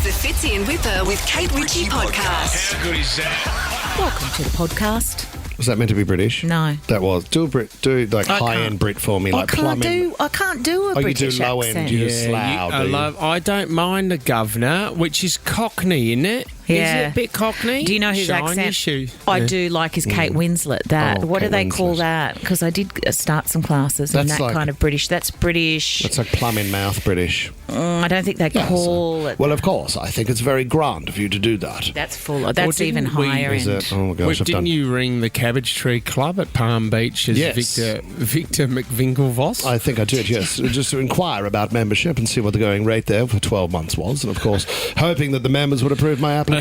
is the Fitzy and Whipper with Kate Ritchie podcast. How good is that? Welcome to the podcast. Was that meant to be British? No. That was. Do high-end Brit for me, I like can't plumbing. I can't do a Oh, British you do low accent. end. You do slough, do you? I don't mind the governor, which is Cockney, isn't it? Yeah. Is it a bit Cockney? Do you know whose Shiny accent shoe. I Yeah. do like is Kate Winslet? That. Oh, What do Kate they call Winslet. that? Because I did start some classes in That's that like- kind of British. That's British. That's like plum in mouth British. I don't think they call it. Well, of course. I think it's very grand of you to do that. That's full. That's didn't even we- higher Is end. it? Oh, my gosh, Well, I've done... didn't you ring the Cabbage Tree Club at Palm Beach as Yes. Victor McVinklevoss? I think I did, yes. Just to inquire about membership and see what the going rate there for 12 months was. And, of course, hoping that the members would approve my application.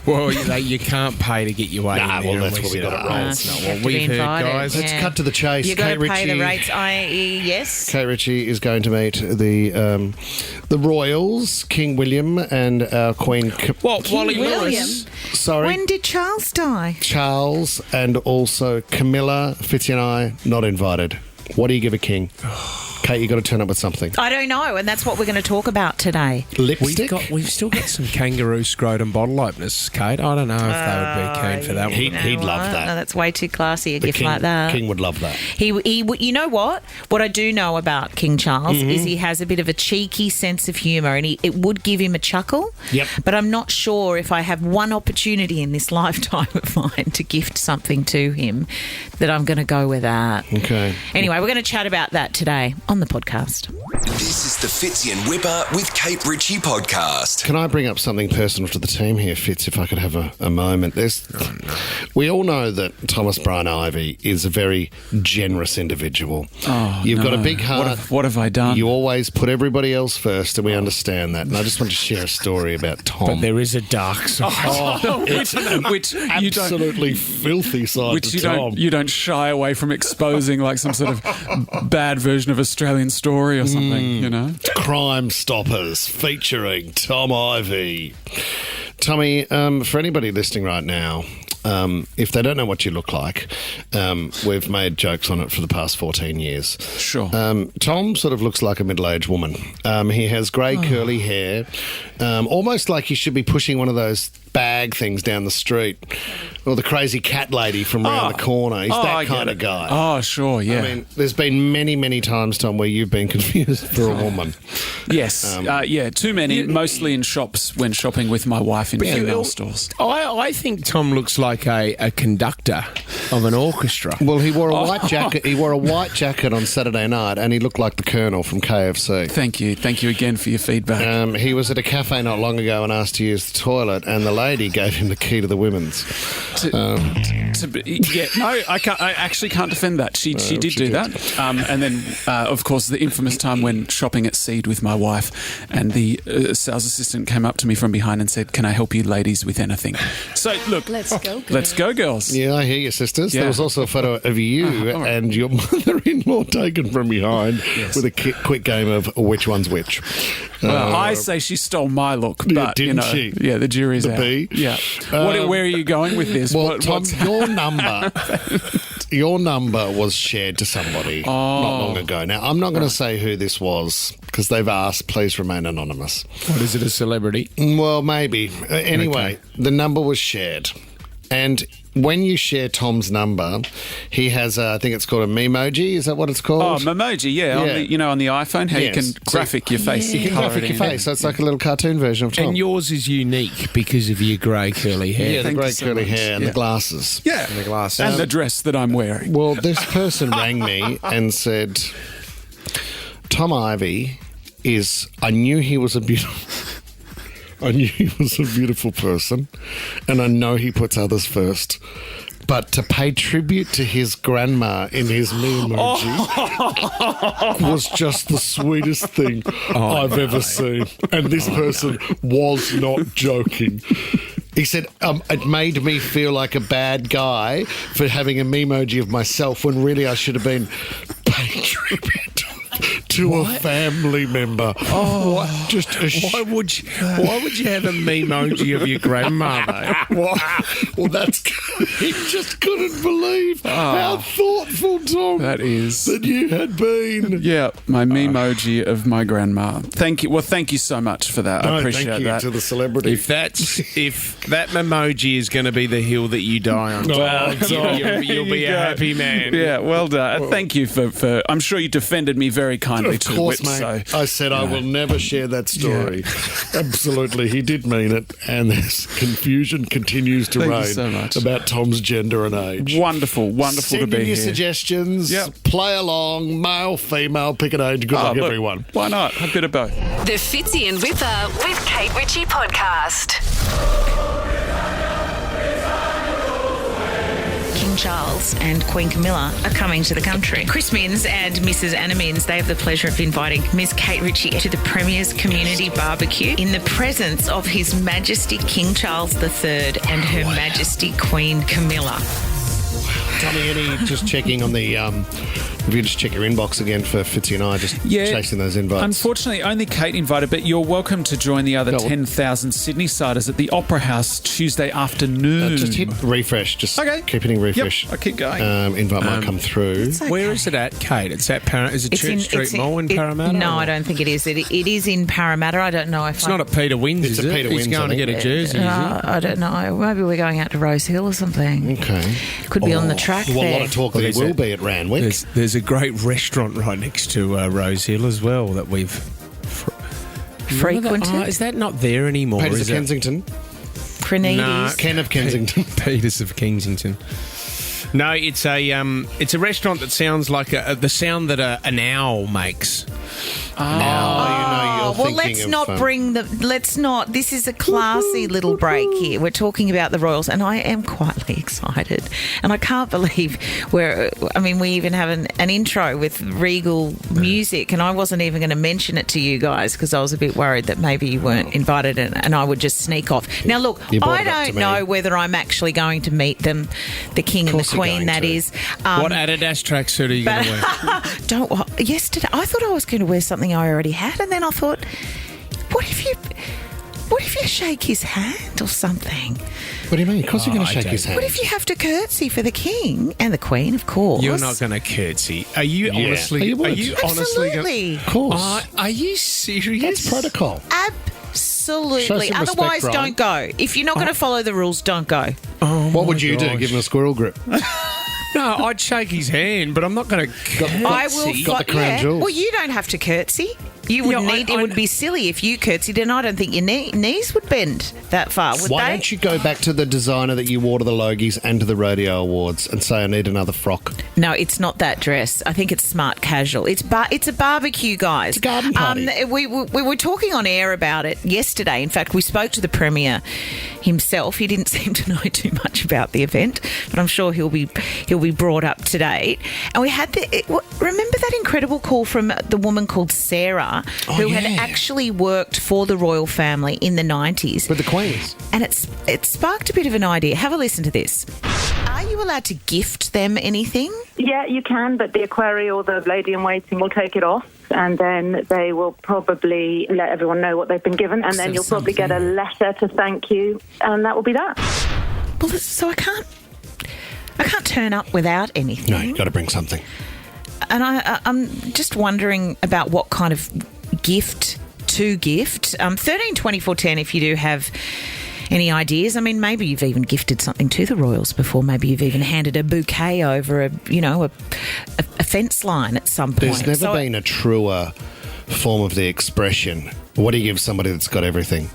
Well, you can't pay to get your way Nah, in well, there. that's and what we said, got it "Oh, wrong. that's not You what have to be we've heard, invited, guys." yeah. Let's cut to the chase. You've got Kate to pay the Ritchie- rates, i.e., yes. Kate Ritchie is going to meet the royals, King William and Queen What, Wally William? Lewis? Sorry, When did Charles die? Charles, and also Camilla, Fitzy and I, not invited. What do you give a king? Kate, you got to turn up with something. I don't know, and that's what we're going to talk about today. Lipstick? We've still got some kangaroo scrotum bottle openers, Kate. I don't know if they would be keen for that one. He'd love No, that. that's way too classy, a The gift king, like that. King would love that. He, you know what? What I do know about King Charles is he has a bit of a cheeky sense of humour, and it would give him a chuckle. Yep. But I'm not sure if I have one opportunity in this lifetime of mine to gift something to him that I'm going to go with that. Okay. Anyway, we're going to chat about that today on the podcast. This is the Fitzy and Whipper with Kate Ritchie podcast. Can I bring up something personal to the team here, Fitz, if I could have a moment? We all know that Thomas Brian Ivey is a very generous individual. Oh, You've got a no. big heart. What have I done? You always put everybody else first, and we understand that. And I just want to share a story about Tom. But there is a dark side. which you don't, Absolutely filthy side which to you Tom. don't, you don't shy away from exposing, like some sort of bad version of Australian Story or something. You know. Crime Stoppers featuring Tom Ivey. Tommy, for anybody listening right now, if they don't know what you look like, we've made jokes on it for the past 14 years. Sure. Tom sort of looks like a middle-aged woman. He has grey curly hair, almost like he should be pushing one of those bag things down the street, or the crazy cat lady from round the corner. He's I that get kind of it. guy. Oh, sure, yeah. I mean, there's been many, many times, Tom, where you've been confused for a woman. Yes, yeah, too many, mostly in shops when shopping with my wife in female stores. I think Tom looks like a conductor of an orchestra. Well, he wore a white jacket. He wore a white jacket on Saturday night, and he looked like the Colonel from KFC. Thank you again for your feedback. He was at a cafe not long ago and asked to use the toilet, and the lady gave him the key to the women's. I actually can't defend that. She did do that, and then of course the infamous time when shopping at Seed with my wife, and the sales assistant came up to me from behind and said, "Can I help you, ladies, with anything?" So look, Let's go, let's go, girls. Yeah, I hear you, sisters. Yeah. There was also a photo of you all right. and your mother-in-law taken from behind with a quick game of which one's which. Well, I say she stole my look, but didn't she? Yeah, the jury's The out. bee? Yeah. Where are you going with this? Well, Tom, what's- your number was shared to somebody not long ago. Now, I'm not going to say who this was because they've asked, please remain anonymous. What is it, a celebrity? Well, maybe. Anyway, the number was shared. And when you share Tom's number, he has, I think it's called a memoji. Is that what it's called? Oh, memoji, yeah. Yeah. On the iPhone, how Yes. you can graphic your face. You can colour graphic it your in. face. So it's like a little cartoon version of Tom. And yours is unique because of your grey curly hair. yeah, the Thank grey you so curly much. hair and Yeah. the glasses. Yeah. And the glasses. And the dress that I'm wearing. Well, this person rang me and said, Tom Ivey I knew he was a beautiful person, and I know he puts others first. But to pay tribute to his grandma in his me emoji was just the sweetest thing I've ever seen. And this person was not joking. He said, it made me feel like a bad guy for having a memoji of myself when really I should have been paying tribute to to a family member. Oh, just why would you have a memoji of your grandmother? Well, that's he just couldn't believe how thoughtful, Tom, That is. that you had been. Yeah, my memoji of my grandma. Thank you. Well, thank you so much for that. I No, appreciate thank you that. to the celebrity. If that memoji is going to be the hill that you die on, you'll be a happy man. Yeah, well done. Thank you for. I'm sure you defended me very kindly Of too. course, Which, mate. so, I said I will never share that story. Absolutely, he did mean it, and this confusion continues to Thank you reign so much. about Tom's gender and age. wonderful to Send be in your here. suggestions. Yep. Play along. Male, female, pick an age. Good luck, Look, everyone. Why not? A bit of both. The Fitzy and Whipper with Kate Ritchie podcast. King Charles and Queen Camilla are coming to the country. Chris Minns and Mrs. Anna Minns, they have the pleasure of inviting Miss Kate Ritchie to the Premier's Community Barbecue in the presence of His Majesty King Charles III and Her Majesty Queen Camilla. Tommy, just checking on the... if you just check your inbox again for Fitzy and I, just chasing those invites. Unfortunately, only Kate invited, but you're welcome to join the other 10,000 Sydney-siders at the Opera House Tuesday afternoon. Just hit refresh. Just Okay. keep hitting refresh. Yep, I'll keep going. Invite might come through. Where is it at, Kate? It's at is it Church Street Mall in Parramatta? No, or- I don't think it is. It is in Parramatta. I don't know if It's not at Peter Wynn's, It's is at it? Peter He's Wynn's, going I to get think. a jersey, is he? I don't know. Maybe we're going out to Rose Hill or something. Okay. Could be on the track Well, a there. lot of talk Well, that he there's will a- be at Randwick. There's a great restaurant right next to Rose Hill as well that we've Frequented. Is that not there anymore? Peters is of it? Kensington. Cranides. Ken of Kensington. Peters of Kensington. No, it's a restaurant that sounds like the sound that an owl makes. Now, Well, let's not. This is a classy little break here. We're talking about the Royals, and I am quietly excited. And I can't believe we even have an intro with regal music, and I wasn't even going to mention it to you guys because I was a bit worried that maybe you weren't invited and I would just sneak off. Now, look, You brought I it up to don't me. know whether I'm actually going to meet them, the King and the course you're Queen, going that to. is. What Adidas tracksuit are you going to wear? Yesterday, I thought I was going to wear something I already had, and then I thought, what if you shake his hand or something? What do you mean? Of course you're going to shake his hand. What if you have to curtsy for the King and the Queen, of course? You're not going to curtsy. Are you honestly? You would. Are you honestly? Absolutely. Of course. Are you serious? That's protocol. Show Absolutely. some respect, Otherwise, Brian. don't go. If you're not going to follow the rules, don't go. What would you do? Give him a squirrel grip. No, I'd shake his hand, but I'm not going to curtsy. I will. Got the crown jewels. Well, you don't have to curtsy. You would Yeah, it would be silly if you curtsied, and I don't think your knees would bend that far, would Why they? don't you go back to the designer that you wore to the Logies and to the Radio Awards and say, I need another frock? No, it's not that dress. I think it's smart casual. It's a barbecue, guys. It's a garden party. We were talking on air about it yesterday. In fact, we spoke to the Premier himself. He didn't seem to know too much about the event, but I'm sure he'll be brought up to date. And we had remember that incredible call from the woman called Sarah, who had actually worked for the royal family in the 90s. With the Queens. And it sparked a bit of an idea. Have a listen to this. Are you allowed to gift them anything? Yeah, you can, but the equerry or the lady-in-waiting will take it off, and then they will probably let everyone know what they've been given, and then you'll probably get a letter to thank you, and that will be that. Well, so I can't turn up without anything. No, you've got to bring something. And I'm just wondering about what kind of gift to gift. 13 24 10 if you do have any ideas. I mean, maybe you've even gifted something to the Royals before. Maybe you've even handed a bouquet over a fence line at some point. There's never been a truer form of the expression, what do you give somebody that's got everything?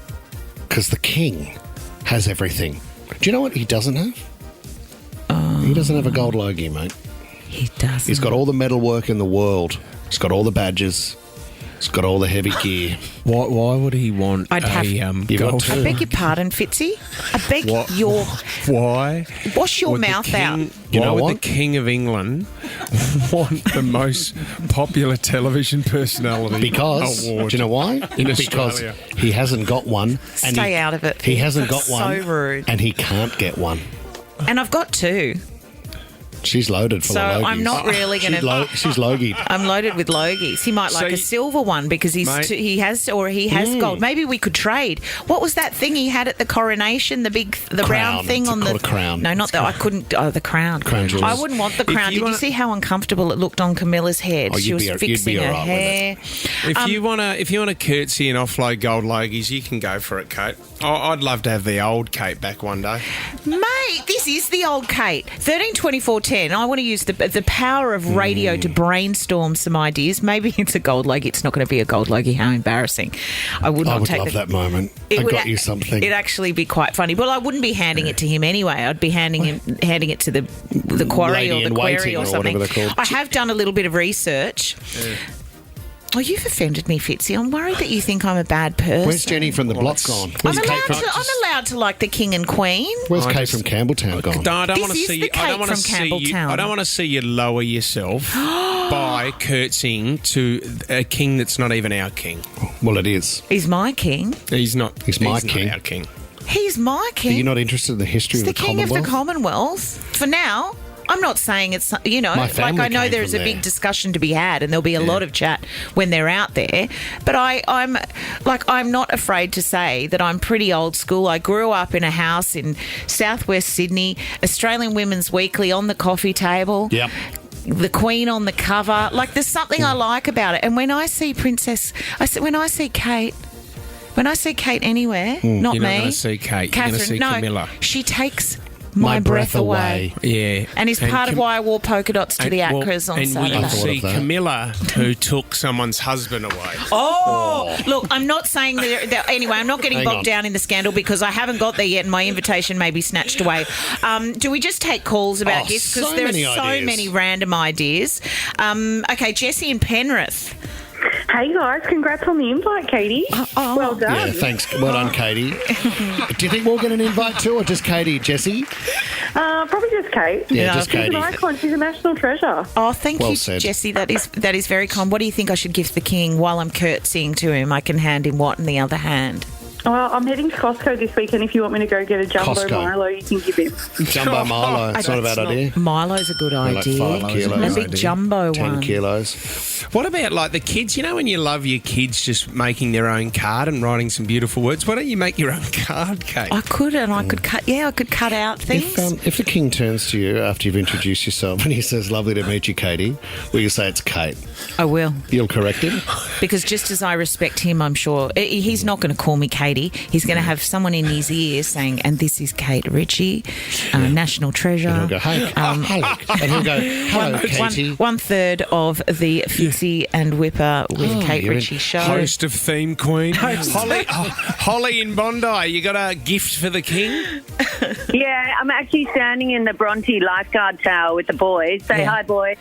Because the king has everything. Do you know what he doesn't have? He doesn't have a gold logie, mate. He does. He's got all the metalwork in the world. He's got all the badges. He's got all the heavy gear. Why would he want I'd have- You've got gold? two. I beg your pardon, Fitzy. I beg your... Why? Wash your would the mouth out. You Why know would what? the King of England want the most popular television personality Because, award? do you know why? In Because Australia. he hasn't got one. And Stay out of it. He hasn't got That's one. so rude. And he can't get one. And I've got two. She's loaded full So of logies. I'm not really going to. She's logied. I'm loaded with logies. He might So like a you- silver one because he has gold. Maybe we could trade. What was that thing he had at the coronation? The Crown. round thing It's on called a crown. No, not the. I couldn't. Oh, the crown. Crown jewels. I wouldn't want the crown. you Did wanna- you see how uncomfortable it looked on Camilla's head? Oh, She you'd was be all fixing her right with hair. If you want to curtsy and offload gold logies, you can go for it, Kate. I'd love to have the old Kate back one day. Mate, this is the old Kate. 13, 24, 10. I want to use the power of radio to brainstorm some ideas. Maybe it's a gold logie. It's not going to be a gold logie. How embarrassing. I would not I would take love that moment. It I would got you something. It'd actually be quite funny. Well, I wouldn't be handing it to him anyway. I'd be handing it to the quarry Lady or the in query waiting or or something. whatever they're called. I have done a little bit of research. Oh, you've offended me, Fitzy. I'm worried that you think I'm a bad person. Where's Jenny from the block gone? Where's I'm Kate allowed from, to like the king and queen. Where's Kate from Campbelltown gone? No, I don't This want to is see the you. I don't Kate want to from see you. Campbelltown. I don't want to see you lower yourself by curtsying to a king that's not even our king. Well, it is. He's my king. He's not. He's my not king. our king. He's my Are king. you not interested in the history He's of the the king of Commonwealth? the Commonwealth. For now. I'm not saying it's, My like family I know came there's a from big there. discussion to be had and there'll be a lot of chat when they're out there. But I'm not afraid to say that I'm pretty old school. I grew up in a house in southwest Sydney, Australian Women's Weekly on the coffee table. Yep. The Queen on the cover. Like, there's something I like about it. And when I see when I see Kate anywhere, not You're me. not going to see Kate. You're going to see no, Camilla. she takes my breath away. Yeah. And it's part of why I wore polka dots to the Acras on and Saturday. will you I thought see of that. Camilla, who took someone's husband away? Oh, look, I'm not saying that. Anyway, I'm not getting Hang bogged on. down in the scandal because I haven't got there yet and my invitation may be snatched away. Do we just take calls about gifts? Because so there are many so ideas. many random ideas. Okay, Jessie in Penrith. Hey guys, congrats on the invite, Katie. Well done. Yeah, thanks. Well done, Katie. Do you think we'll get an invite too, or just Katie, Jessie? Probably just Kate. Yeah, just She's Katie. an icon. She's a national treasure. Oh, thank Well you, said. Jessie. That is very kind. What do you think I should gift the king while I'm curtsying to him? I can hand him what in the other hand? Well, I'm heading to Costco this weekend. If you want me to go get a jumbo Costco. Milo, you can give him. Jumbo Milo. It's not a bad idea. Milo's a good Like idea. 5 kilos. A big jumbo 10 one. kilos. What about like the kids? You know when you love your kids just making their own card and writing some beautiful words? Why don't you make your own card, Kate? I could, and I could cut. Yeah, I could cut out things. If the king turns to you after you've introduced yourself and he says, "Lovely to meet you, Katie," will you say it's Kate? I will, You'll correct him? because just as I respect him, I'm sure he's not going to call me Katie. He's going to have someone in his ear saying, "And this is Kate Ritchie, national treasure." And he'll go, "Hey, hello." And he'll go, "Hello, Katie." 1/3 of the Fitzy and Whipper with Kate you're in- Ritchie show. Host of Theme Queen. Holly in Bondi, you got a gift for the king? Yeah, I'm actually standing in the Bronte lifeguard tower with the boys. Say hi, boys.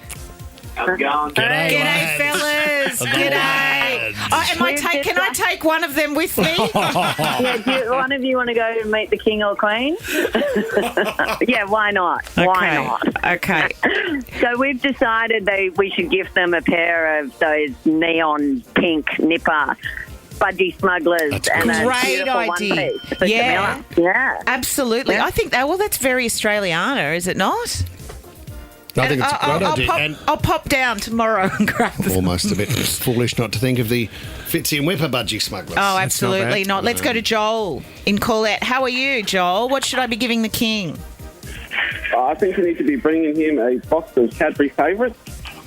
G'day, G'day, lads. fellas. The G'day. lads. Can I take one of them with me? Yeah, do one of you want to go and meet the king or queen? Yeah, why not? Why not? Okay. So we've decided that we should gift them a pair of those neon pink nipper budgie smugglers That's and a Great beautiful idea. one piece for Yeah. Camilla. Yeah. Absolutely. Yeah. I think that's very Australiana, is it not? I think it's a great idea. And I'll pop down tomorrow and grab them. almost a bit foolish not to think of the Fitzy and Whipper budgie smugglers. Oh, not absolutely bad. not. Let's go to Joel in Colette. How are you, Joel? What should I be giving the king? I think you need to be bringing him a box of Cadbury favourites,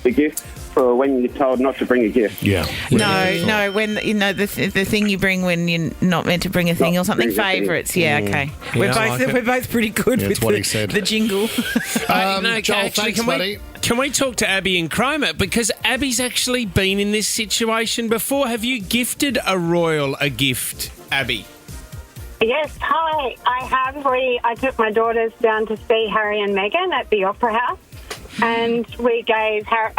the gift for when you're told not to bring a gift. Yeah. No, when the thing you bring when you're not meant to bring a thing Not or something. bring a thing. Favourites, yeah, okay. Yeah, I like it. We're both pretty good Yeah, with it's what he said. the jingle. No, Joel, actually, thanks, buddy. Can we talk to Abby and Cromer? Because Abby's actually been in this situation before. Have you gifted a royal a gift, Abby? Yes, hi. I have. I took my daughters down to see Harry and Meghan at the Opera House, and we gave Harry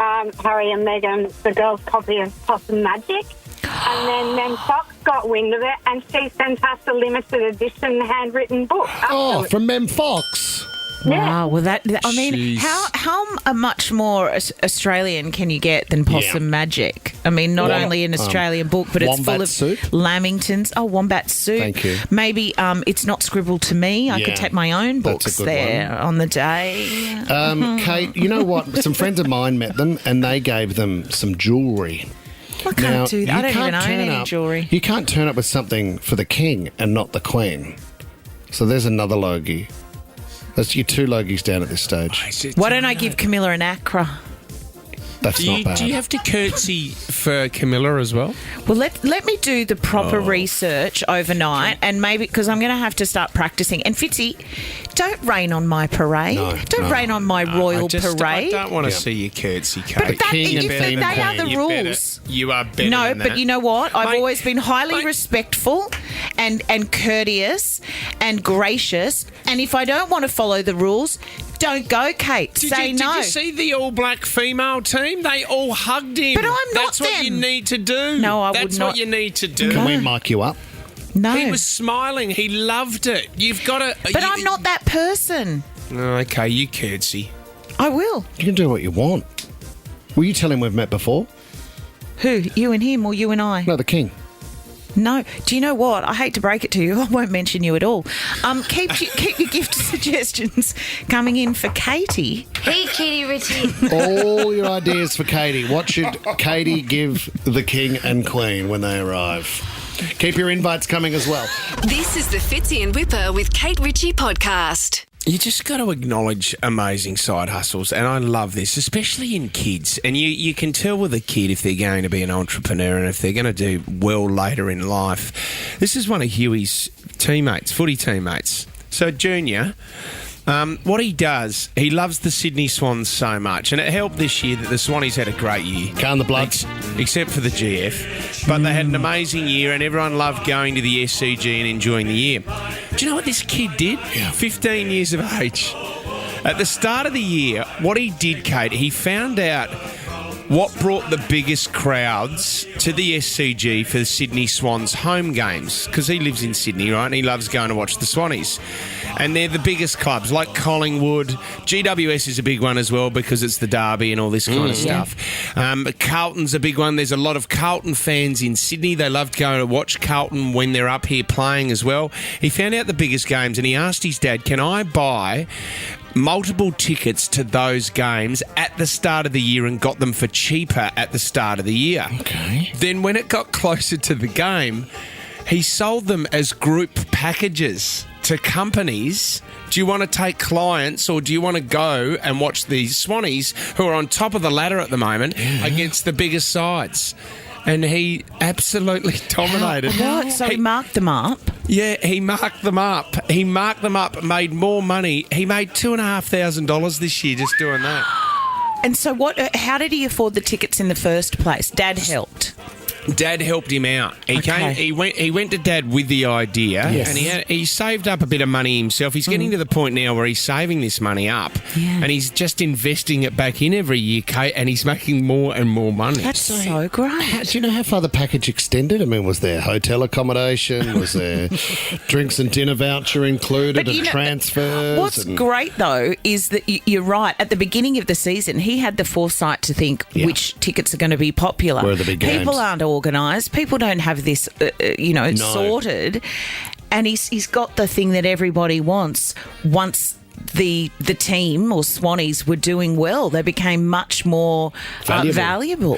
and Meghan the girls' copy of Possum Magic. And then Mem Fox got wind of it, and she sent us a limited edition handwritten book. Oh, from Mem Fox. Wow. Well, I mean, Jeez. how much more Australian can you get than possum magic? I mean, not only an Australian book, but it's full wombat of soup? lamingtons. Oh, wombat soup. Thank you. Maybe it's not scribbled to me. I could Yeah, take my own that's a books good there one. on the day. Kate, you know what? Some friends of mine met them and they gave them some jewellery. I can't do that. I don't even own any jewellery. You can't turn up with something for the king and not the queen. So there's another logie. That's your 2 logies down at this stage. Why don't I give Camilla an Accra? That's not bad. Do you have to curtsy for Camilla as well? Well, let me do the proper research overnight, and maybe because I'm going to have to start practicing. And Fitzy, don't rain on my parade. Don't rain on my royal parade. I don't want to see you curtsy, Kate. But that, king and they the are the queen. rules. You are better No, than but that. you know what? I've Mate, always been highly mate. respectful and courteous and gracious. And if I don't want to follow the rules, don't go, Kate. Say no. Did you see the All Black female team? They all hugged him. But I'm not That's what you them. need to do. No, I would That's not. what you need to do. Can we mic you up? No. He was smiling. He loved it. You've got to. But I'm not that person. Okay, you curtsy. I will. You can do what you want. Will you tell him we've met before? Who? You and him or you and I? No, the king. No. Do you know what? I hate to break it to you. I won't mention you at all. Keep your gift suggestions coming in for Katie. Hey, Katie Ritchie. All your ideas for Katie. What should Katie give the king and queen when they arrive? Keep your invites coming as well. This is the Fitzy and Whipper with Kate Ritchie podcast. You just got to acknowledge amazing side hustles, and I love this, especially in kids. And you can tell with a kid if they're going to be an entrepreneur and if they're going to do well later in life. This is one of Huey's teammates, footy teammates. So Junior, what he does, he loves the Sydney Swans so much, and it helped this year that the Swannies had a great year. Calm the Bloods. Except for the GF. But they had an amazing year, and everyone loved going to the SCG and enjoying the year. Do you know what this kid did? 15 years of age. At the start of the year, what he did, Kate, he found out what brought the biggest crowds to the SCG for the Sydney Swans home games, because he lives in Sydney, right, and he loves going to watch the Swannies. And they're the biggest clubs, like Collingwood. GWS is a big one as well because it's the derby and all this kind of stuff. Carlton's a big one. There's a lot of Carlton fans in Sydney. They love going to watch Carlton when they're up here playing as well. He found out the biggest games and he asked his dad, can I buy multiple tickets to those games at the start of the year, and got them for cheaper at the start of the year. Okay. Then when it got closer to the game, he sold them as group packages to companies. Do you want to take clients, or do you want to go and watch the Swannies, who are on top of the ladder at the moment, against the biggest sides? And he absolutely dominated. What? So he marked them up? Yeah, he marked them up. He marked them up, made more money. He made $2,500 this year just doing that. And so what? How did he afford the tickets in the first place? Dad helped. Dad helped him out. He Okay. He went to Dad with the idea, and he saved up a bit of money himself. He's getting to the point now where he's saving this money up, and he's just investing it back in every year, Kate, and he's making more and more money. That's so great. Do you know how far the package extended? I mean, was there hotel accommodation? Was there drinks and dinner voucher included, and transfers? What's great, though, is that you're right. At the beginning of the season, he had the foresight to think which tickets are going to be popular. Where are the big games? People aren't organised. People don't have this, sorted. And he's got the thing that everybody wants. Once the team or Swannies were doing well, they became much more valuable.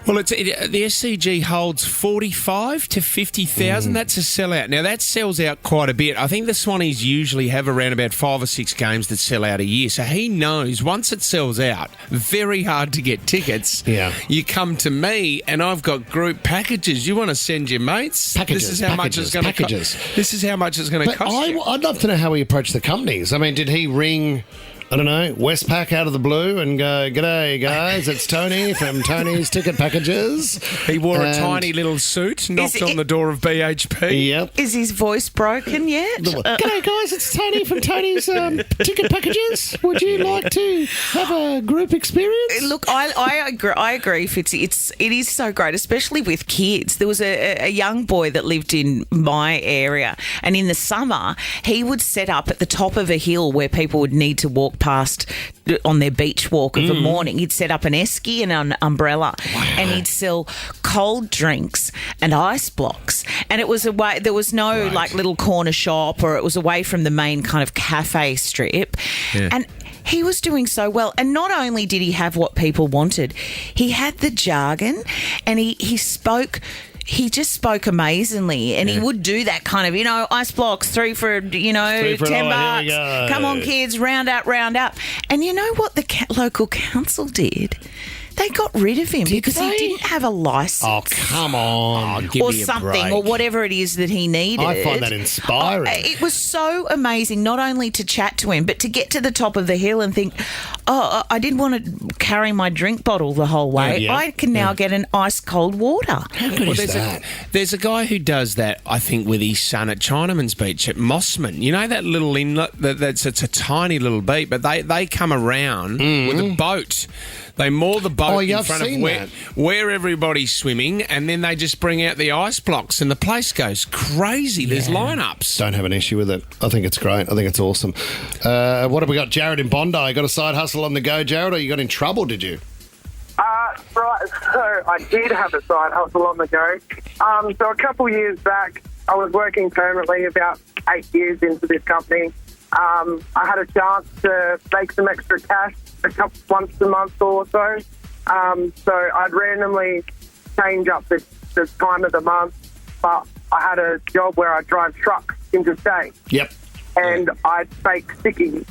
Well, the SCG holds 45 to 50,000. That's a sellout. Now, that sells out quite a bit. I think the Swannies usually have around about 5 or 6 games that sell out a year. So he knows once it sells out, very hard to get tickets. Yeah. You come to me and I've got group packages. You want to send your mates? Packages, This is how much it's going to cost. This is how much it's going to But cost you. I'd love to know how he approached the companies. I mean, did he ring I don't know, Westpac out of the blue and go, "G'day, guys, it's Tony from Tony's Ticket Packages." He wore a And- tiny little suit, knocked on the door of BHP. Yep. Is his voice broken yet? "G'day, guys, it's Tony from Tony's Ticket Packages. Would you like to have a group experience?" Look, I agree, Fitzy. It is so great, especially with kids. There was a young boy that lived in my area, and in the summer, he would set up at the top of a hill where people would need to walk past on their beach walk of a morning. He'd set up an esky and an umbrella, and he'd sell cold drinks and ice blocks. And it was away. There was no like little corner shop, or it was away from the main kind of cafe strip. Yeah. And he was doing so well. And not only did he have what people wanted, he had the jargon, and he spoke. He just spoke amazingly, and he would do that kind of, ice blocks, 3 for, $10 $3 for $1, here we bucks. go. Come on, kids, round up. And you know what the local council did? They got rid of him because he didn't have a license. Oh, come on. Give or me a something, break. or whatever it is that he needed. I find that inspiring. It was so amazing, not only to chat to him, but to get to the top of the hill and think, I didn't want to carry my drink bottle the whole way. Yeah. I can now get an ice cold water. How good is that? There's a guy who does that, I think, with his son at Chinaman's Beach at Mossman. You know that little inlet? It's a tiny little beach, but they come around with a boat. They moor the boat in I've front of seen that. where everybody's swimming, and then they just bring out the ice blocks, and the place goes crazy. There's lineups. Don't have an issue with it. I think it's great. I think it's awesome. What have we got? Jared in Bondi. Got a side hustle on the go, Jared, or you got in trouble, did you? Right, so I did have a side hustle on the go. So a couple years back, I was working permanently, about 8 years into this company. I had a chance to make some extra cash once a month or so. So I'd randomly change up the time of the month, but I had a job where I drive trucks interstate. Yep. And I'd fake sickies.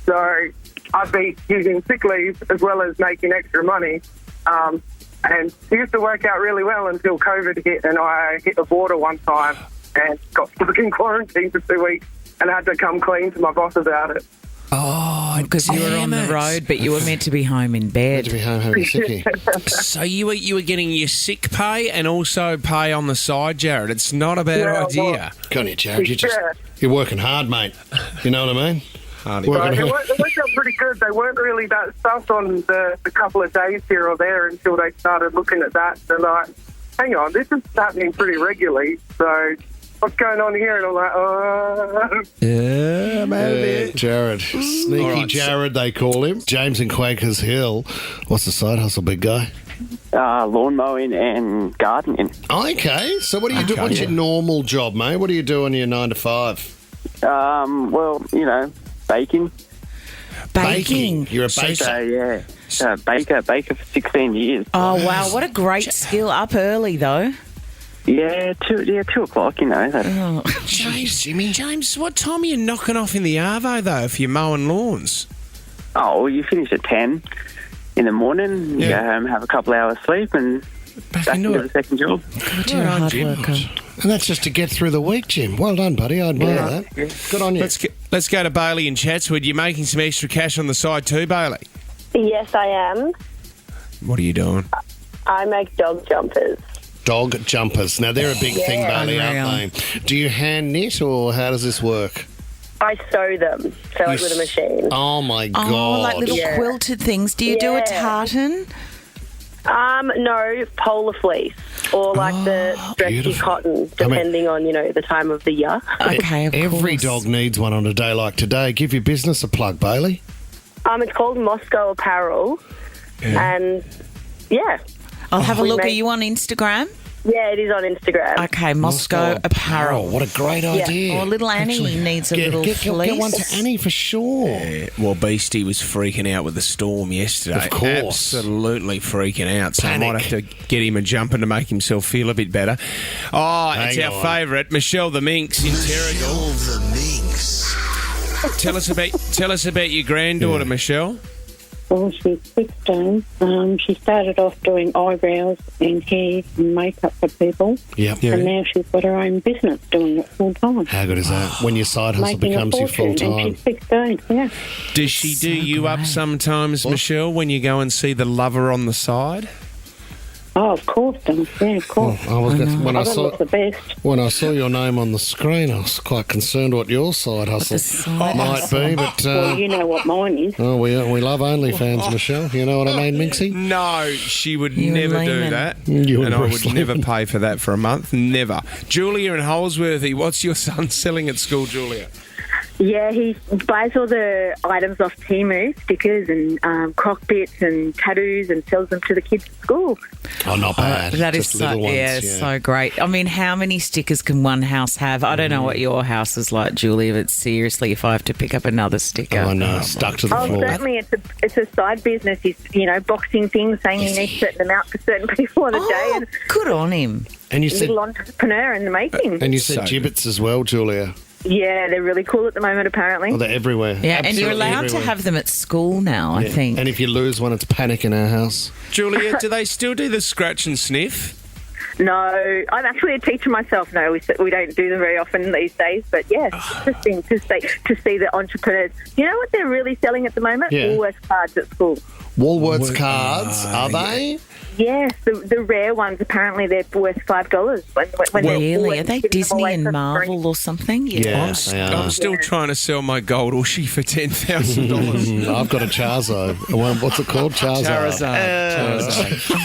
So I'd be using sick leave as well as making extra money. And it used to work out really well until COVID hit, and I hit the border one time and got stuck in quarantine for 2 weeks and had to come clean to my boss about it. Oh, because you were on the road, but you were meant to be home in bed. Meant to be home having a sickie. So you were getting your sick pay and also pay on the side, Jared. It's not a bad idea. Go on, you, Jared. You're working hard, mate. You know what I mean? Hard. It worked out pretty good. They weren't really that stuffed on the couple of days here or there until they started looking at that. They're like, hang on, this is happening pretty regularly. So what's going on here? And I'm like, oh. Yeah, Jared. Sneaky right, Jared, they call him. James in Quakers Hill. What's the side hustle, big guy? Lawn mowing and gardening. Okay. So what do you do? What's your normal job, mate? What do you do on your 9 to 5? Well, baking. Baking. You're a baker. So, yeah. Baker for 16 years. Oh, wow. What a great skill. Up early, though. Yeah, 2 o'clock, That, James, what time are you knocking off in the Arvo, though, if you're mowing lawns? well, you finish at 10 in the morning, you go home, have a couple hours sleep, and back into the second job. God, you're a hard worker. And that's just to get through the week, Jim. Well done, buddy. I admire that. Yeah. Good on you. Let's go to Bailey in Chatswood. You're making some extra cash on the side too, Bailey. Yes, I am. What are you doing? I make dog jumpers. Dog jumpers. Now, they're a big thing, Bailey, aren't they? Do you hand knit, or how does this work? I sew them. Sew it with a machine. Oh, my God. Oh, like little quilted things. Do you do a tartan? No, polar fleece or like the stretchy beautiful. cotton, depending on, the time of the year. Okay, of Every course. dog needs one on a day like today. Give your business a plug, Bailey. It's called Moscow Apparel. And, I'll have a We look. Are make- you on Instagram? Yeah, it is on Instagram. Okay, Moscow Apparel. What a great idea. Oh, little Annie needs a little get fleece. one to Annie for sure. Well, Beastie was freaking out with the storm yesterday. Of course. Absolutely freaking out. So Panic. I might have to get him a jumper to make himself feel a bit better. Oh, it's Hang our on. favourite, Michelle the Minx in Terrigal. The Minx. Tell us about your granddaughter, Michelle. well, she's 16. She started off doing eyebrows and hair and makeup for people. Yep. And now she's got her own business doing it full time. How good is that? When your side hustle Making a becomes your fortune, full time. And she's 16, yeah. Does she do you up sometimes, Michelle, when you go and see the lover on the side? Oh, of course, yeah, of course. When I look the best. When I saw your name on the screen, I was quite concerned what your side hustle might be. But well, you know what mine is. Oh, we love OnlyFans, Michelle. You know what I mean, Minxie? No, she would You're never do layman. that. You're and I would Bruce never Lee. pay for that for a month. Never. Julia and Holsworthy, what's your son selling at school, Julia? Yeah, he buys all the items off Temu, stickers and crock bits and tattoos, and sells them to the kids at school. Oh, not bad. That is Just so, little ones, yeah, so great. I mean, how many stickers can one house have? I don't know what your house is like, Julie, but seriously, if I have to pick up another sticker. Oh, no, stuck to the Oh, floor. certainly, it's a side business. He's, boxing things, saying he needs a certain amount for certain people on a day. And Good on him. And you a said, little entrepreneur in the making. and you said gibbets as well, Julia. Yeah, they're really cool at the moment, apparently. Oh, they're everywhere. Yeah, and you're Absolutely allowed everywhere. to have them at school now, I Yeah. think. And if you lose one, it's panic in our house. Julia, do they still do the scratch and sniff? No, I'm actually a teacher myself. No, we don't do them very often these days. But yeah, it's interesting to see the entrepreneurs. You know what they're really selling at the moment? Yeah. Woolworths cards at school. Woolworths cards, are they? Yes, the rare ones. Apparently, they're worth $5. When Really? Are they giving them Disney away and for free. Marvel or something? Yeah, I'm still trying to sell my gold Aussie for $10,000. I've got a Charzo. What's it called? Charizard.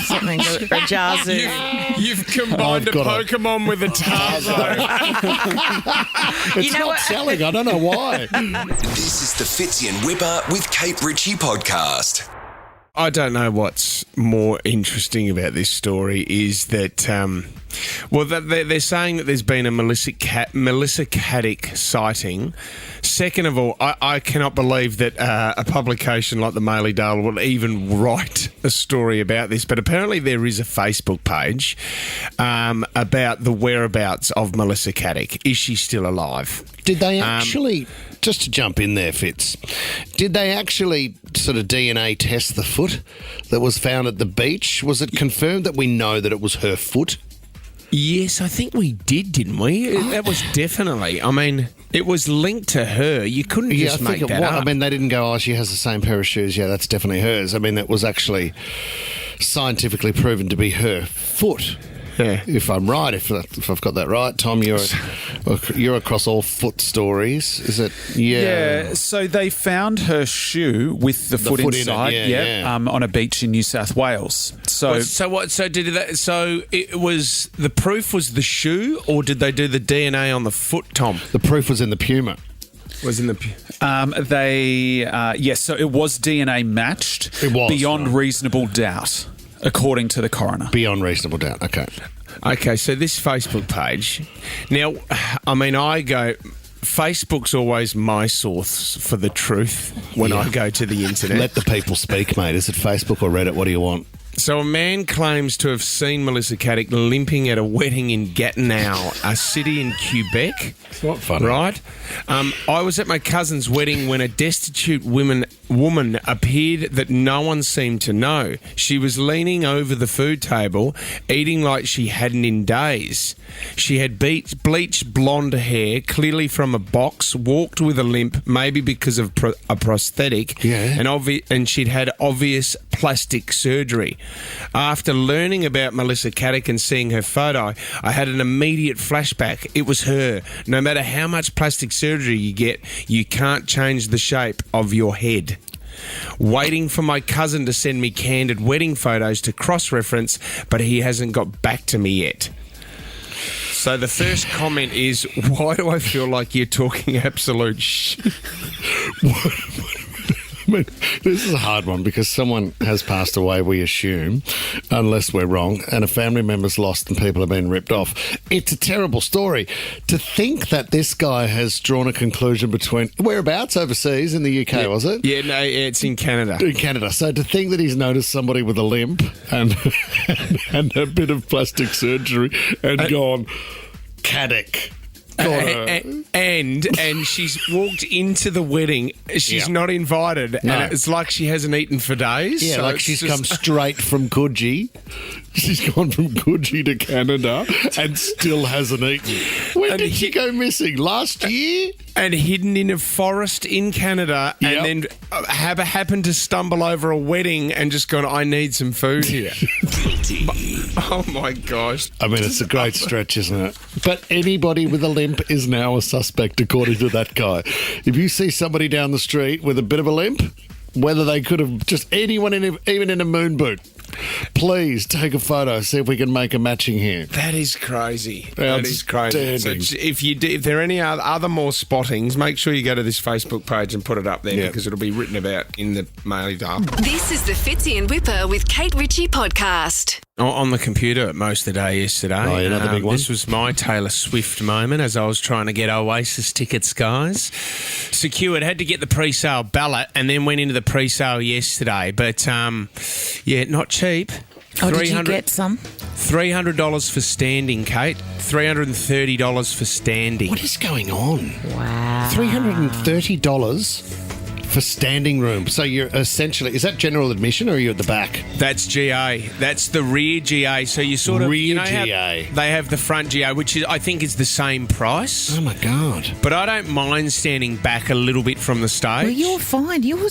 Something, a Jazu. You've combined I've a got a- Pokemon with a Tarzo. It's not selling. I don't know why. This is the Fitzy and Whipper with Kate Ritchie podcast. I don't know what's more interesting about this story is that, they're saying that there's been a Melissa Caddick sighting. Second of all, I cannot believe that a publication like the Maily Dale will even write a story about this, but apparently there is a Facebook page about the whereabouts of Melissa Caddick. Is she still alive? Did they actually, just to jump in there, Fitz, did they actually sort of DNA test the foot that was found at the beach? Was it confirmed that we know that it was her foot? Yes, I think we did, didn't we? That was definitely. I mean, it was linked to her. You couldn't just make that up. I mean, they didn't go, oh, she has the same pair of shoes. Yeah, that's definitely hers. I mean, that was actually scientifically proven to be her foot. Yeah. If I'm right, if I've got that right, Tom, you're across all foot stories. Is it? Yeah. So they found her shoe with the foot foot in it, inside. yeah. On a beach in New South Wales. So it was the proof was the shoe, or did they do the DNA on the foot, Tom? The proof was in the Puma. Was in the. yes. So it was DNA matched. It was, beyond right. reasonable doubt, according to the coroner. Beyond reasonable doubt. Okay, so this Facebook page. Now, I mean, Facebook's always my source for the truth when I go to the internet. Let the people speak, mate. Is it Facebook or Reddit? What do you want? So a man claims to have seen Melissa Caddick limping at a wedding in Gatineau, a city in Quebec. It's not funny. Right? I was at my cousin's wedding when a destitute woman appeared that no one seemed to know. She was leaning over the food table, eating like she hadn't in days. She had bleached blonde hair, clearly from a box, walked with a limp, maybe because of a prosthetic, and she'd had obvious plastic surgery. After learning about Melissa Caddick and seeing her photo, I had an immediate flashback. It was her. No matter how much plastic surgery you get, you can't change the shape of your head. Waiting for my cousin to send me candid wedding photos to cross-reference, but he hasn't got back to me yet. So the first comment is, why do I feel like you're talking absolute shit? I mean, this is a hard one because someone has passed away, we assume, unless we're wrong, and a family member's lost and people have been ripped off. It's a terrible story. To think that this guy has drawn a conclusion between whereabouts overseas in the UK, was it? Yeah, no, it's in Canada. In Canada. So to think that he's noticed somebody with a limp and a bit of plastic surgery and gone, Caddick. And she's walked into the wedding. She's not invited, No. and it's like she hasn't eaten for days. Yeah, so like it's she's just- come straight from Coogee. She's gone from Coogee to Canada and still hasn't eaten. When did she go missing? Last year? And hidden in a forest in Canada, Yep. and then happened to stumble over a wedding and just gone, I need some food here. Oh my gosh. I mean, it's a great stretch, isn't it? But anybody with a limp is now a suspect, according to that guy. If you see somebody down the street with a bit of a limp, whether they could have just anyone, even in a moon boot, please take a photo, see if we can make a matching here. That is crazy. That is crazy. So Outstanding. if there are any other more spottings, make sure you go to this Facebook page and put it up there Yeah. because it'll be written about in the Mail. This is the Fitzy and Whipper with Kate Ritchie podcast. On the computer most of the day yesterday. Oh, another big one? This was my Taylor Swift moment as I was trying to get Oasis tickets, guys. Secured, had to get the pre-sale ballot and then went into the pre-sale yesterday. But, yeah, not cheap. Oh, did you get some? $300 for standing, Kate. $330 for standing. What is going on? Wow. $330 for standing room. So you're essentially, is that general admission or are you at the back? That's GA. That's the rear GA. So you sort of... Rear you know how GA. they have the front GA, which is, I think is the same price. Oh my God. But I don't mind standing back a little bit from the stage. Well, you're fine. You're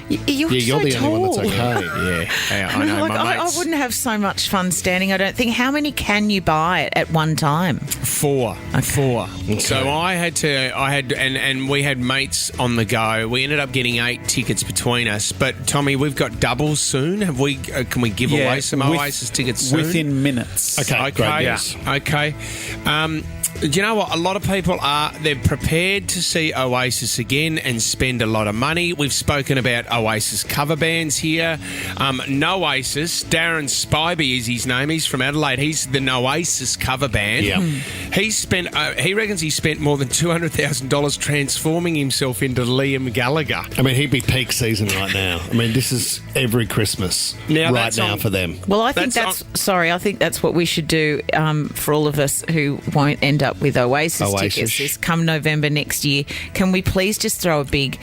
Yeah, you're so the tall. only one that's okay. Yeah, I know. Like, My I mates. wouldn't have so much fun standing, I don't think. How many can you buy at one time? Four. So I had, and we had mates on the go. We ended up getting 8 tickets between us. But Tommy, we've got doubles soon. Have we? Can we give away some Oasis tickets soon? Within minutes. Okay, great news. Okay. Do you know what? A lot of people they're prepared to see Oasis again and spend a lot of money. We've spoken about Oasis cover bands here. Noasis, Darren Spivey is his name. He's from Adelaide. He's the Noasis cover band. Yeah. He reckons he spent more than $200,000 transforming himself into Liam Gallagher. I mean, he'd be peak season right now. I mean, this is every Christmas right now for them. Well, I think I think that's what we should do for all of us who won't end up with Oasis tickets this come November next year. Can we please just throw a big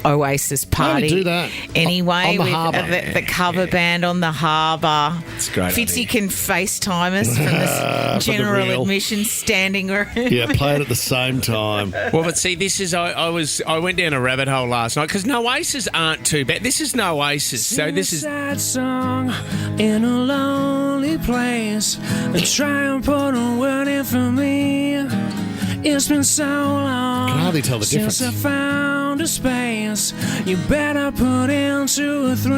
Oasis party? do that. Anyway, On the with harbour. the cover band on the harbour. It's a great Fitzy idea. can FaceTime us from the general real. admission standing room. Yeah, play it at the same time. Well, but see, this is I went down a rabbit hole last night because Noasis aren't too bad. This is Noasis, so this is sad song in a lonely place and try and put a word in for me. It's been so long. Can hardly tell the since difference. I found a space. You better put in 2 or 3.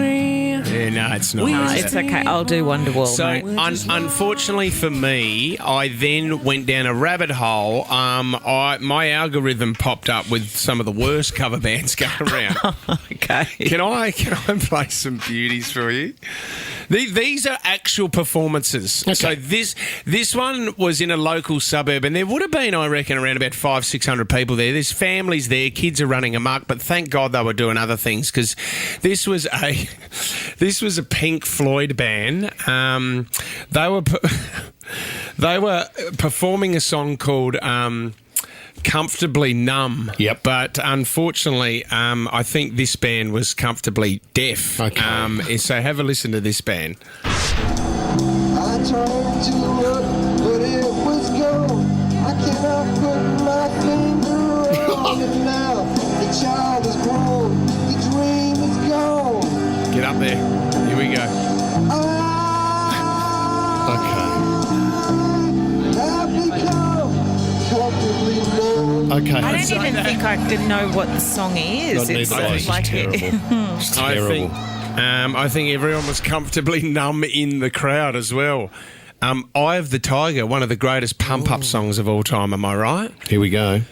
Yeah, no, it's not. No, it's okay. I'll do Wonderwall. So, mate. unfortunately for me, I then went down a rabbit hole. My algorithm popped up with some of the worst cover bands going around. Okay. Can I play some beauties for you? These are actual performances. Okay. So this one was in a local suburb, and there would have been, I reckon, around about 500-600 people there. There's families there, kids are running amok, but thank God they were doing other things because this was a Pink Floyd band. They were performing a song called Comfortably Numb. Yep. But unfortunately, I think this band was comfortably deaf. Okay. So have a listen to this band. I tried to look, but it was gone. I cannot put my finger on it now. The child is grown, the dream is gone. Get up there. Here we go. I've become comfortably numb. Okay. I don't even think I could know what the song is. Not It's neither. It's like terrible. It's terrible. I think everyone was comfortably numb in the crowd as well. Eye of the Tiger, one of the greatest pump-up songs of all time, am I right? Here we go.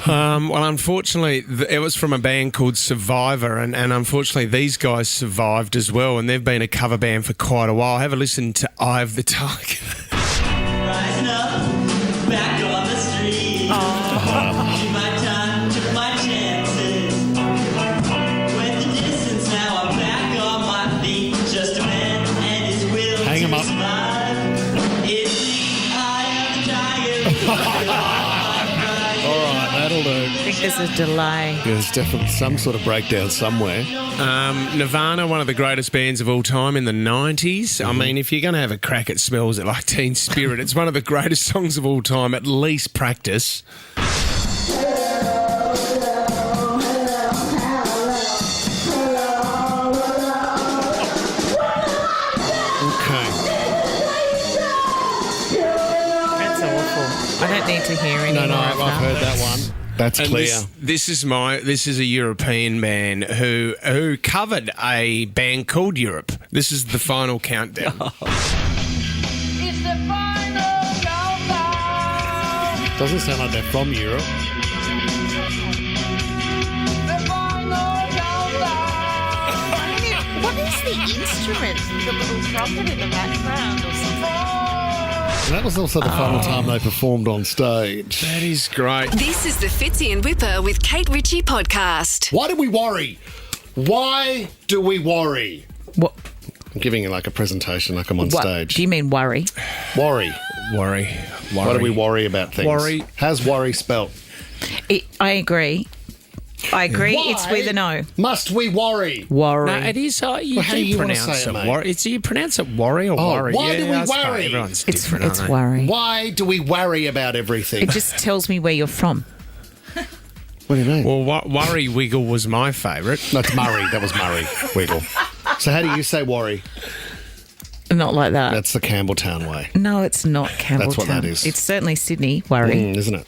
Well, unfortunately, it was from a band called Survivor, and unfortunately these guys survived as well, and they've been a cover band for quite a while. Have a listen to Eye of the Tiger. Rising up, back on the street. Took my time, took my chances. Went the distance, now I'm back on my feet. Just a man and his will Hang 'em to up. survive. It's the eye of the tiger. All right, that'll do. I think there's a delay. There's definitely some sort of breakdown somewhere. Nirvana, one of the greatest bands of all time in the 90s. I mean, if you're going to have a crack at Smells It Like Teen Spirit, it's one of the greatest songs of all time. At least practice. I don't need to hear any more of I've that. heard that one. That's And clear. This is a European band who covered a band called Europe. This is the final countdown. It's the final countdown. Doesn't sound like they're from Europe. The final countdown. What is the instrument? The little trumpet in the background or something? And that was also the final time they performed on stage. That is great. This is the Fitzy and Whipper with Kate Ritchie podcast. Why do we worry? Why do we worry? What? I'm giving you like a presentation like I'm on What? stage. Do you mean worry? Worry. Worry. Why do we worry about things? Worry. How's worry spelt? I agree. Why It's with an O. Must we worry? Worry. No, it is. You Well, how do do you wanna pronounce say it, it. mate? Worry. You pronounce it worry or worry. why do we I suppose worry? Everyone's It's different. aren't they? worry. Why do we worry about everything? It just tells me where you're from. What do you mean? Well, Worry Wiggle was my favourite. No, it's Murray. That was Murray Wiggle. So how do you say worry? Not like that. That's the Campbelltown way. No, it's not Campbelltown. That's what that is. It's certainly Sydney. Worry. Isn't it?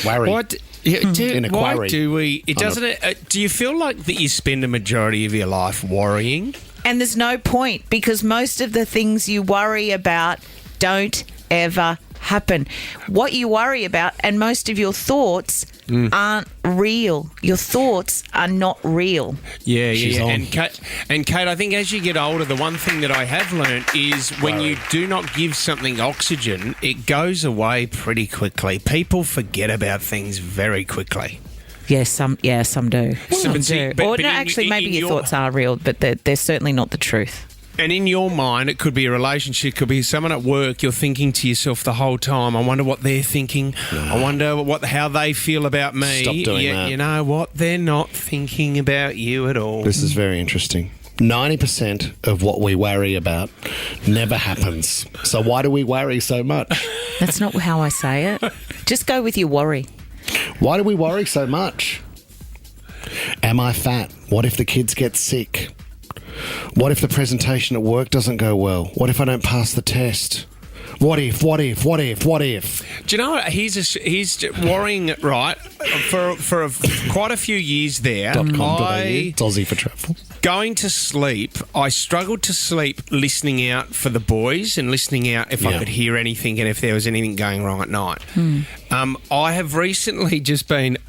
Worry. What? In a Why quarry. do we? It doesn't. Do you feel like that you spend a majority of your life worrying? And there's no point because most of the things you worry about don't ever happen. What you worry about and most of your thoughts aren't real. Your thoughts are not real. Yeah, She's yeah. on. And Kate, I think as you get older, the one thing that I have learnt is when you do not give something oxygen, it goes away pretty quickly. People forget about things very quickly. Yes, some do. Some but see- do. but- Or but no, in- actually, in maybe your your- thoughts are real, but they're certainly not the truth. And in your mind, it could be a relationship, could be someone at work. You're thinking to yourself the whole time, I wonder what they're thinking. I wonder how they feel about me. Stop doing that. You know what? They're not thinking about you at all. This is very interesting. 90% of what we worry about never happens. So why do we worry so much? That's not how I say it. Just go with your worry. Why do we worry so much? Am I fat? What if the kids get sick? What if the presentation at work doesn't go well? What if I don't pass the test? What if? Do you know what? He's worrying, right? For quite a few years there. It's Aussie for travel. Going to sleep, I struggled to sleep listening out for the boys and listening out if I could hear anything and if there was anything going wrong at night. I have recently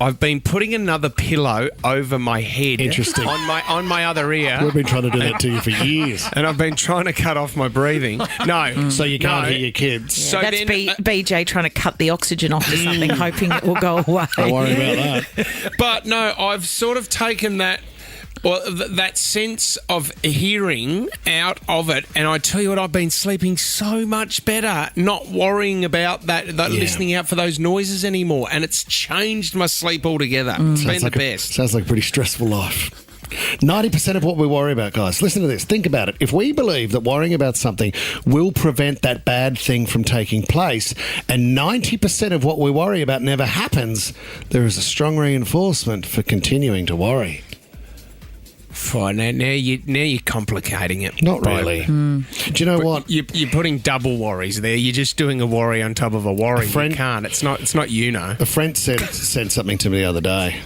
I've been putting another pillow over my head. Interesting. On my other ear. We've been trying to do that to you for years. And I've been trying to cut off my breathing. No. So you can't hear your kids. So That's then, BJ trying to cut the oxygen off to something, hoping it will go away. Don't worry about that. But no, I've sort of taken that. Well, that sense of hearing out of it, and I tell you what, I've been sleeping so much better, not worrying about that listening out for those noises anymore, and it's changed my sleep altogether. It's been the best. Sounds like a pretty stressful life. 90% of what we worry about, guys, listen to this, think about it. If we believe that worrying about something will prevent that bad thing from taking place, and 90% of what we worry about never happens, there is a strong reinforcement for continuing to worry. Fine. Now you're complicating it. Not really. Do you know what? You're putting double worries there. You're just doing a worry on top of a worry. You can't. It's not Uno. A friend said something to me the other day.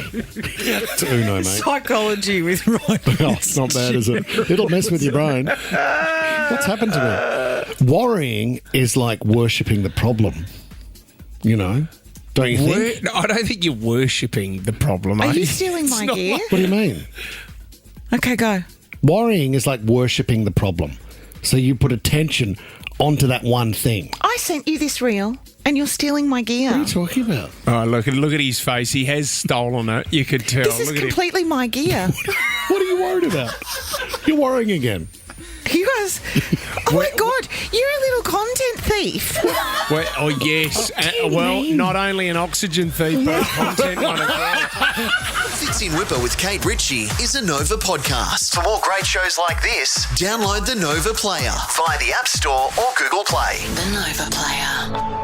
It's Uno, mate. Psychology with Ryan. Oh, it's not bad, is it? It'll mess with your brain. What's happened to me? Worrying is like worshipping the problem. You know? Don't you think? I don't think you're worshipping the problem. Are eh? you stealing my gear? What do you mean? Okay, go. Worrying is like worshipping the problem. So you put attention onto that one thing. I sent you this reel, and you're stealing my gear. What are you talking about? Oh, look at his face. He has stolen it. You could tell. This is Look at him. completely my gear. What are you worried about? You're worrying again. You guys, oh my God, you're a little content thief. Oh, yes. Not only an oxygen thief, but a content one as well. Fits in Whipper with Kate Ritchie is a Nova podcast. For more great shows like this, download the Nova Player via the App Store or Google Play. The Nova Player.